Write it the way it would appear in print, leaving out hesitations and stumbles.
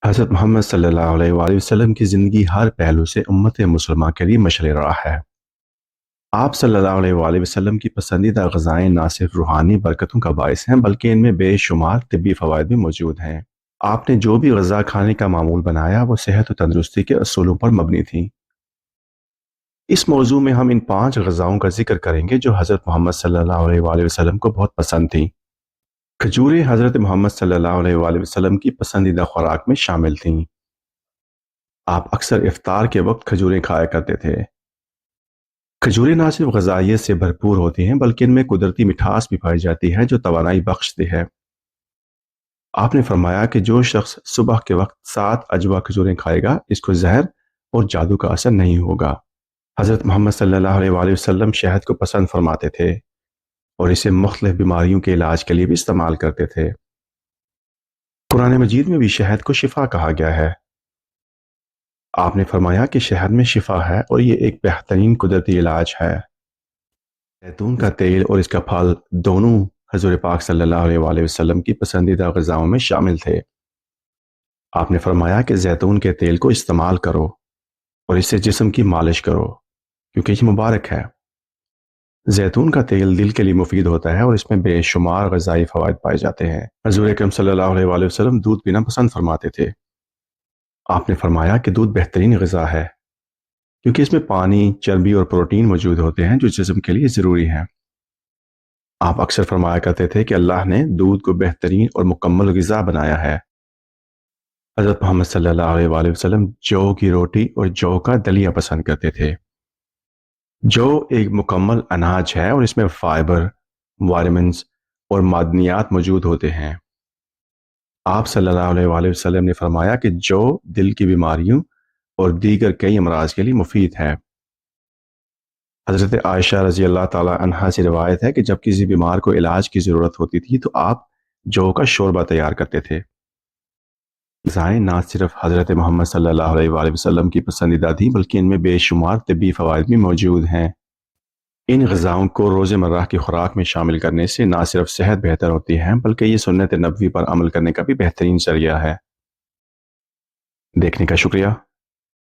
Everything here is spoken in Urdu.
حضرت محمد صلی اللہ علیہ وآلہ وسلم کی زندگی ہر پہلو سے امت مسلمہ کے لیے مشعل راہ ہے۔ آپ صلی اللہ علیہ وآلہ وسلم کی پسندیدہ غذائیں نہ صرف روحانی برکتوں کا باعث ہیں بلکہ ان میں بے شمار طبی فوائد بھی موجود ہیں۔ آپ نے جو بھی غذا کھانے کا معمول بنایا وہ صحت و تندرستی کے اصولوں پر مبنی تھی۔ اس موضوع میں ہم ان 5 غذاؤں کا ذکر کریں گے جو حضرت محمد صلی اللہ علیہ وآلہ وسلم کو بہت پسند تھیں۔ کھجوریں حضرت محمد صلی اللہ علیہ وآلہ وسلم کی پسندیدہ خوراک میں شامل تھیں۔ آپ اکثر افطار کے وقت کھجوریں کھایا کرتے تھے۔ کھجوریں نہ صرف غذائیت سے بھرپور ہوتی ہیں بلکہ ان میں قدرتی مٹھاس بھی پائی جاتی ہے جو توانائی بخشتی ہے۔ آپ نے فرمایا کہ جو شخص صبح کے وقت 7 اجوا کھجوریں کھائے گا اس کو زہر اور جادو کا اثر نہیں ہوگا۔ حضرت محمد صلی اللہ علیہ وآلہ وسلم شہد کو پسند فرماتے تھے اور اسے مختلف بیماریوں کے علاج کے لیے بھی استعمال کرتے تھے۔ قرآن مجید میں بھی شہد کو شفا کہا گیا ہے۔ آپ نے فرمایا کہ شہد میں شفا ہے اور یہ ایک بہترین قدرتی علاج ہے۔ زیتون کا تیل اور اس کا پھل دونوں حضور پاک صلی اللہ علیہ وآلہ وسلم کی پسندیدہ غذاؤں میں شامل تھے۔ آپ نے فرمایا کہ زیتون کے تیل کو استعمال کرو اور اس سے جسم کی مالش کرو کیونکہ یہ مبارک ہے۔ زیتون کا تیل دل کے لیے مفید ہوتا ہے اور اس میں بے شمار غذائی فوائد پائے جاتے ہیں۔ حضور اکرم صلی اللہ علیہ وآلہ وسلم دودھ پینا پسند فرماتے تھے۔ آپ نے فرمایا کہ دودھ بہترین غذا ہے کیونکہ اس میں پانی، چربی اور پروٹین موجود ہوتے ہیں جو جسم کے لیے ضروری ہیں۔ آپ اکثر فرمایا کرتے تھے کہ اللہ نے دودھ کو بہترین اور مکمل غذا بنایا ہے۔ حضرت محمد صلی اللہ علیہ وآلہ وسلم جو کی روٹی اور جو کا دلیا پسند کرتے تھے۔ جو ایک مکمل اناج ہے اور اس میں فائبر، وائٹامنز اور معدنیات موجود ہوتے ہیں۔ آپ صلی اللہ علیہ وآلہ وسلم نے فرمایا کہ جو دل کی بیماریوں اور دیگر کئی امراض کے لیے مفید ہے۔ حضرت عائشہ رضی اللہ تعالی عنہا سے روایت ہے کہ جب کسی بیمار کو علاج کی ضرورت ہوتی تھی تو آپ جو کا شوربہ تیار کرتے تھے۔ غذائیں نہ صرف حضرت محمد صلی اللہ علیہ وآلہ وسلم کی پسندیدہ تھیں بلکہ ان میں بے شمار طبی فوائد بھی موجود ہیں۔ ان غذاؤں کو روزمرہ کی خوراک میں شامل کرنے سے نہ صرف صحت بہتر ہوتی ہے بلکہ یہ سنت نبوی پر عمل کرنے کا بھی بہترین ذریعہ ہے۔ دیکھنے کا شکریہ۔